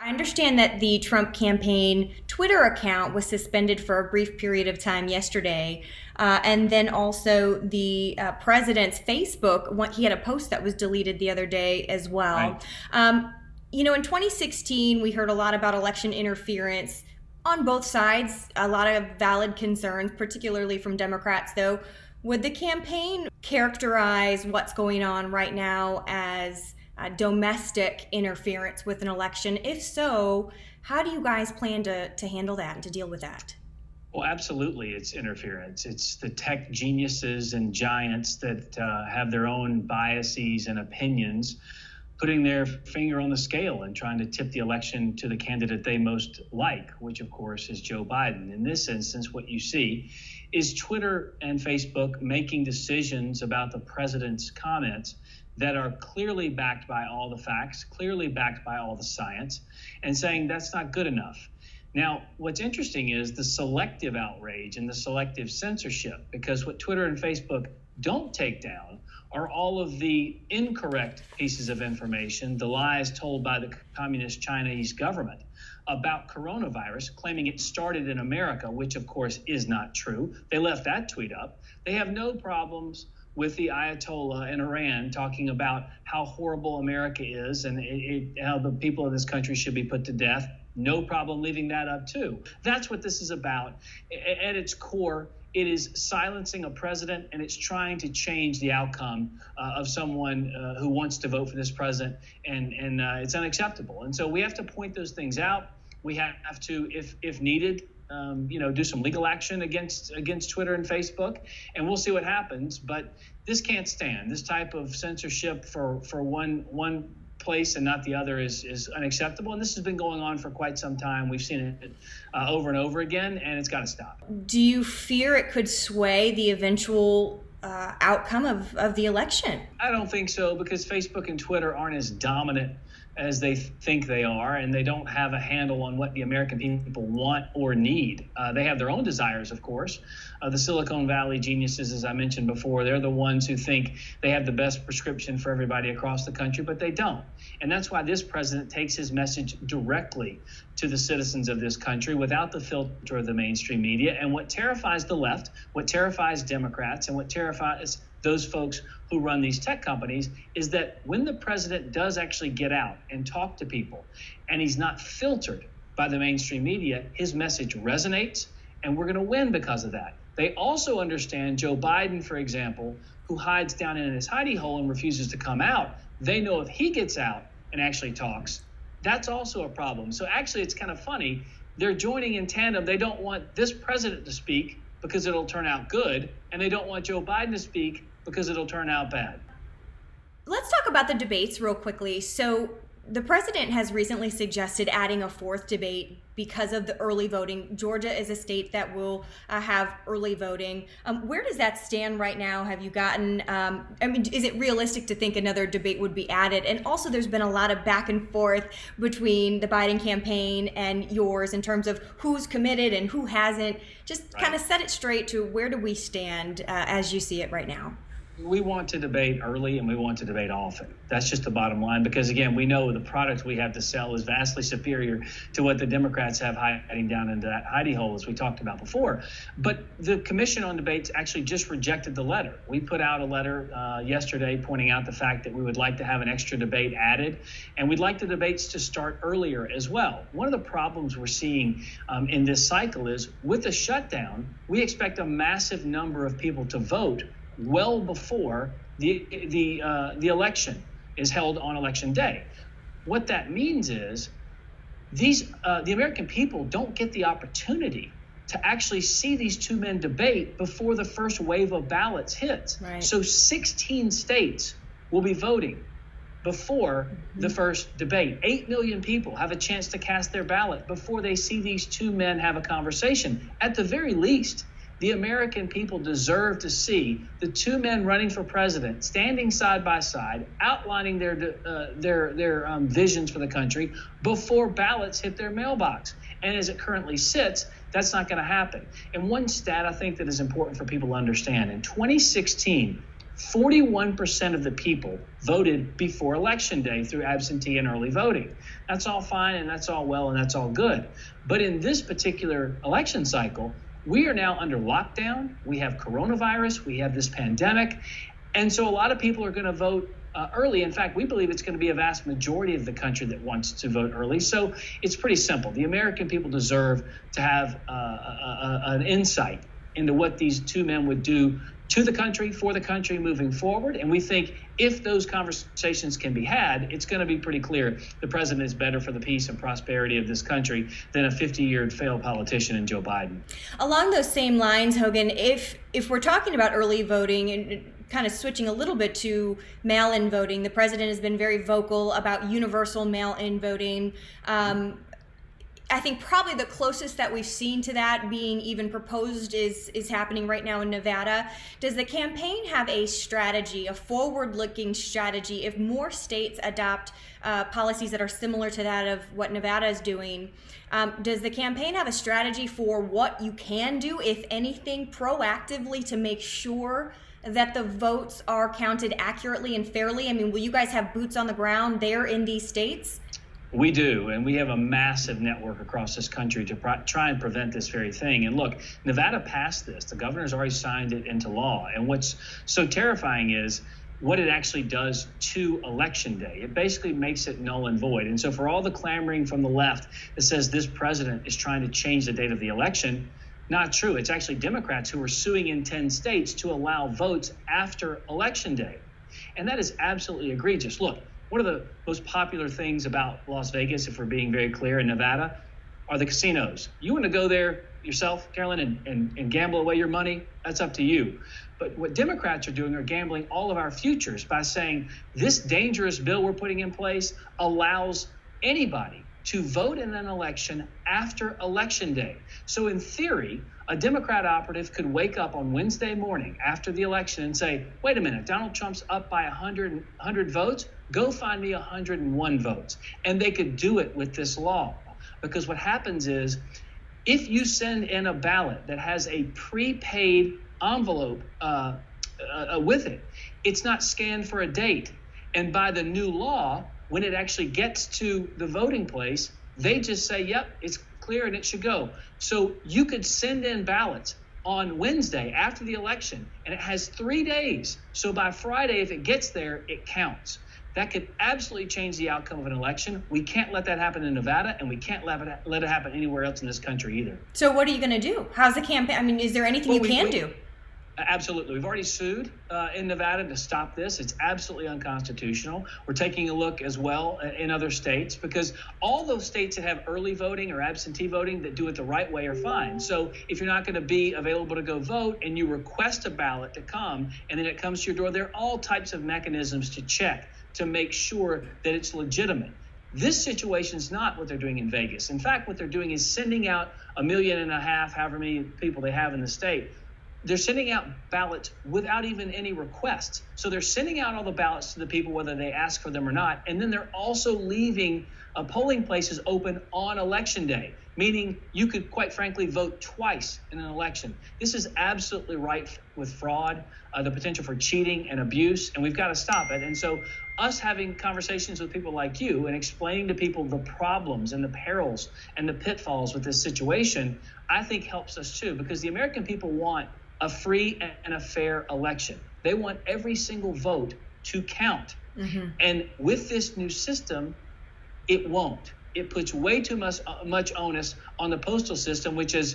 I understand that the Trump campaign Twitter account was suspended for a brief period of time yesterday. And then also the president's Facebook, he had a post that was deleted the other day as well. Right. In 2016, we heard a lot about election interference on both sides, a lot of valid concerns, particularly from Democrats, though. Would the campaign characterize what's going on right now as domestic interference with an election? If so, how do you guys plan to handle that and to deal with that? Well, absolutely, it's interference. It's the tech geniuses and giants that have their own biases and opinions, putting their finger on the scale and trying to tip the election to the candidate they most like, which, of course, is Joe Biden. In this instance, what you see is Twitter and Facebook making decisions about the president's comments that are clearly backed by all the facts, clearly backed by all the science, and saying that's not good enough. Now, what's interesting is the selective outrage and the selective censorship, because what Twitter and Facebook don't take down are all of the incorrect pieces of information, the lies told by the communist Chinese government about coronavirus, claiming it started in America, which of course is not true. They left that tweet up. They have no problems with the Ayatollah in Iran talking about how horrible America is and how the people of this country should be put to death. No problem leaving that up too. That's what this is about. At its core, it is silencing a president, and it's trying to change the outcome of someone who wants to vote for this president, and it's unacceptable. And so we have to point those things out. We have to, if needed, do some legal action against Twitter and Facebook, and we'll see what happens. But this can't stand. This type of censorship for one place and not the other is unacceptable. And this has been going on for quite some time. We've seen it over and over again, and it's got to stop. Do you fear it could sway the eventual outcome of the election? I don't think so, because Facebook and Twitter aren't as dominant as they think they are, and they don't have a handle on what the American people want or need. They have their own desires, of course. The Silicon Valley geniuses, as I mentioned before, they're the ones who think they have the best prescription for everybody across the country, but they don't. And that's why this president takes his message directly to the citizens of this country without the filter of the mainstream media. And what terrifies the left, what terrifies Democrats, and what terrifies those folks who run these tech companies is that when the president does actually get out and talk to people, and he's not filtered by the mainstream media, his message resonates, and we're going to win because of that. They also understand Joe Biden, for example, who hides down in his hidey hole and refuses to come out. They know if he gets out and actually talks, that's also a problem. So actually, it's kind of funny. They're joining in tandem. They don't want this president to speak because it'll turn out good, and they don't want Joe Biden to speak because it'll turn out bad. Let's talk about the debates real quickly. So the president has recently suggested adding a fourth debate because of the early voting. Georgia is a state that will have early voting. Where does that stand right now? Have you gotten, is it realistic to think another debate would be added? And also there's been a lot of back and forth between the Biden campaign and yours in terms of who's committed and who hasn't. Just kind of set it straight to where do we stand as you see it right now? We want to debate early, and we want to debate often. That's just the bottom line, because, again, we know the product we have to sell is vastly superior to what the Democrats have hiding down into that hidey hole, as we talked about before. But the Commission on Debates actually just rejected the letter. We put out a letter yesterday pointing out the fact that we would like to have an extra debate added, and we'd like the debates to start earlier as well. One of the problems we're seeing in this cycle is with the shutdown, we expect a massive number of people to vote well before the election is held on election day. What that means is the American people don't get the opportunity to actually see these two men debate before the first wave of ballots hits. Right. So 16 states will be voting before the first debate. 8 million people have a chance to cast their ballot before they see these two men have a conversation. At the very least, the American people deserve to see the two men running for president standing side by side, outlining their visions for the country before ballots hit their mailbox. And as it currently sits, that's not going to happen. And one stat I think that is important for people to understand: in 2016, 41% of the people voted before Election Day through absentee and early voting. That's all fine and that's all well and that's all good. But in this particular election cycle, we are now under lockdown. We have coronavirus. We have this pandemic. And so a lot of people are going to vote early. In fact, we believe it's going to be a vast majority of the country that wants to vote early. So it's pretty simple. The American people deserve to have an insight into what these two men would do to the country, for the country moving forward. And we think if those conversations can be had, it's going to be pretty clear the president is better for the peace and prosperity of this country than a 50-year failed politician in Joe Biden. Along those same lines, Hogan, if we're talking about early voting and kind of switching a little bit to mail-in voting, the president has been very vocal about universal mail-in voting. I think probably the closest that we've seen to that being even proposed is happening right now in Nevada. Does the campaign have a strategy, a forward-looking strategy, if more states adopt policies that are similar to that of what Nevada is doing? Does the campaign have a strategy for what you can do, if anything, proactively to make sure that the votes are counted accurately and fairly? I mean, will you guys have boots on the ground there in these states? We do, and we have a massive network across this country to try and prevent this very thing. And look, Nevada passed this. The governor's already signed it into law. And what's so terrifying is what it actually does to Election Day. It basically makes it null and void. And so for all the clamoring from the left that says this president is trying to change the date of the election, not true. It's actually Democrats who are suing in 10 states to allow votes after Election Day. And that is absolutely egregious. Look, one of the most popular things about Las Vegas, if we're being very clear, in Nevada, are the casinos. You want to go there yourself, Carolyn, and gamble away your money? That's up to you. But what Democrats are doing are gambling all of our futures by saying this dangerous bill we're putting in place allows anybody to vote in an election after Election Day. So in theory, a Democrat operative could wake up on Wednesday morning after the election and say, wait a minute, Donald Trump's up by 100 votes. Go find me 101 votes. And they could do it with this law. Because what happens is if you send in a ballot that has a prepaid envelope with it, it's not scanned for a date. And by the new law, when it actually gets to the voting place, they just say, yep, it's clear and it should go. So you could send in ballots on Wednesday after the election, and it has 3 days. So by Friday, if it gets there, it counts. That could absolutely change the outcome of an election. We can't let that happen in Nevada, and we can't let it happen anywhere else in this country either. So what are you going to do? How's the campaign? I mean, is there anything you can do? Absolutely. We've already sued in Nevada to stop this. It's absolutely unconstitutional. We're taking a look as well in other states because all those states that have early voting or absentee voting that do it the right way are fine. So if you're not going to be available to go vote and you request a ballot to come and then it comes to your door, there are all types of mechanisms to check to make sure that it's legitimate. This situation is not what they're doing in Vegas. In fact, what they're doing is sending out 1.5 million, however many people they have in the state. They're sending out ballots without even any requests. So they're sending out all the ballots to the people, whether they ask for them or not. And then they're also leaving polling places open on Election Day, meaning you could, quite frankly, vote twice in an election. This is absolutely rife with fraud, the potential for cheating and abuse, and we've got to stop it. And so us having conversations with people like you and explaining to people the problems and the perils and the pitfalls with this situation, I think helps us too, because the American people want a free and a fair election. They want every single vote to count. Mm-hmm. And with this new system, it won't. It puts way too much onus on the postal system, which is,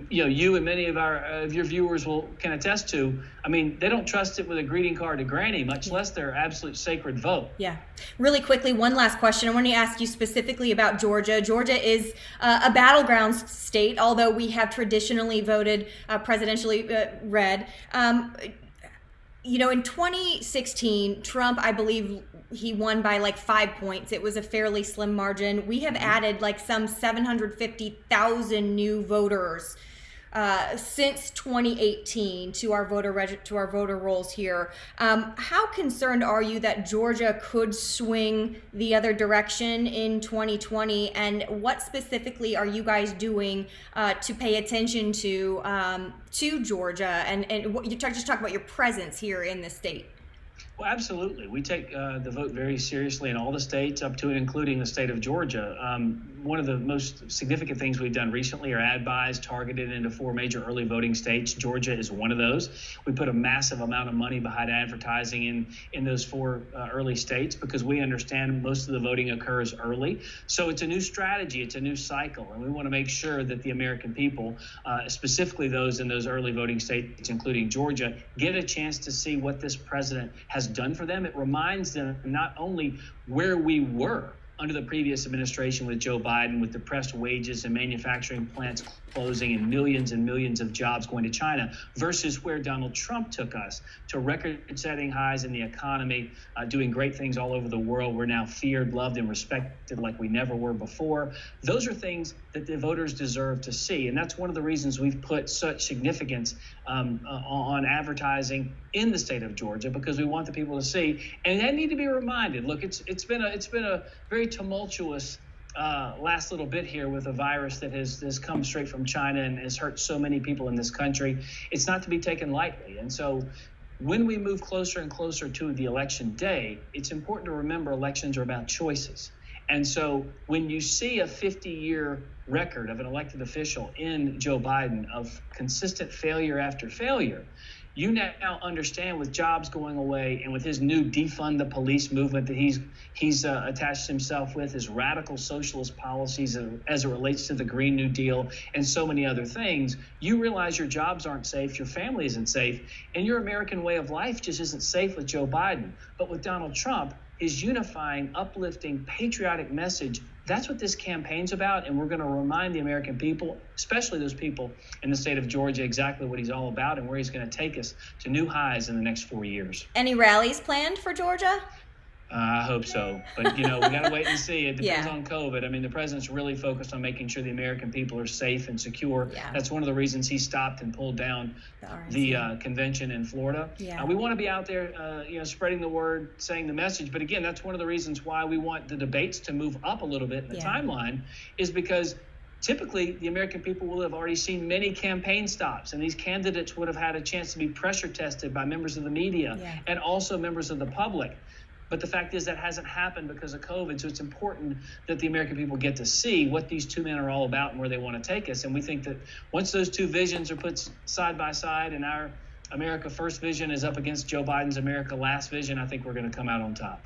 you and many of your viewers can attest to. I mean, they don't trust it with a greeting card to Granny, much less their absolute sacred vote. Yeah. Really quickly, one last question. I want to ask you specifically about Georgia. Georgia is a battleground state, although we have traditionally voted presidentially red. In 2016, Trump, I believe he won by like 5 points. It was a fairly slim margin. We have added like some 750,000 new voters since 2018 to our voter rolls here. How concerned are you that Georgia could swing the other direction in 2020? And what specifically are you guys doing to pay attention to Georgia? And what, just talk about your presence here in the state. Well, absolutely. We take the vote very seriously in all the states, up to and including the state of Georgia. One of the most significant things we've done recently are ad buys targeted into 4 major early voting states. Georgia is one of those. We put a massive amount of money behind advertising in those 4 early states because we understand most of the voting occurs early. So it's a new strategy. It's a new cycle. And we want to make sure that the American people, specifically those in those early voting states, including Georgia, get a chance to see what this president has done for them. It reminds them not only where we were under the previous administration with Joe Biden, with depressed wages and manufacturing plants closing and millions of jobs going to China, versus where Donald Trump took us to record-setting highs in the economy, doing great things all over the world. We're now feared, loved, and respected like we never were before. Those are things that the voters deserve to see, and that's one of the reasons we've put such significance on advertising in the state of Georgia, because we want the people to see, and they need to be reminded. Look, it's been a very tumultuous last little bit here with a virus that has come straight from China and has hurt so many people in this country. It's not to be taken lightly. And so when we move closer and closer to the election day, it's important to remember elections are about choices. And so when you see a 50-year record of an elected official in Joe Biden of consistent failure after failure, you now understand, with jobs going away and with his new defund the police movement that he's attached himself with, his radical socialist policies as it relates to the Green New Deal and so many other things, you realize your jobs aren't safe, your family isn't safe, and your American way of life just isn't safe with Joe Biden. But with Donald Trump, his unifying, uplifting, patriotic message, that's what this campaign's about, and we're going to remind the American people, especially those people in the state of Georgia, exactly what he's all about and where he's going to take us to new highs in the next 4 years. Any rallies planned for Georgia? I hope so. But, we got to wait and see. It depends on COVID. I mean, the president's really focused on making sure the American people are safe and secure. Yeah. That's one of the reasons he stopped and pulled down the convention in Florida. Yeah. We want to be out there, spreading the word, saying the message. But again, that's one of the reasons why we want the debates to move up a little bit in the timeline, is because typically the American people will have already seen many campaign stops, and these candidates would have had a chance to be pressure tested by members of the media and also members of the public. But the fact is that hasn't happened because of COVID. So it's important that the American people get to see what these two men are all about and where they want to take us. And we think that once those two visions are put side by side and our America First vision is up against Joe Biden's America Last vision, I think we're going to come out on top.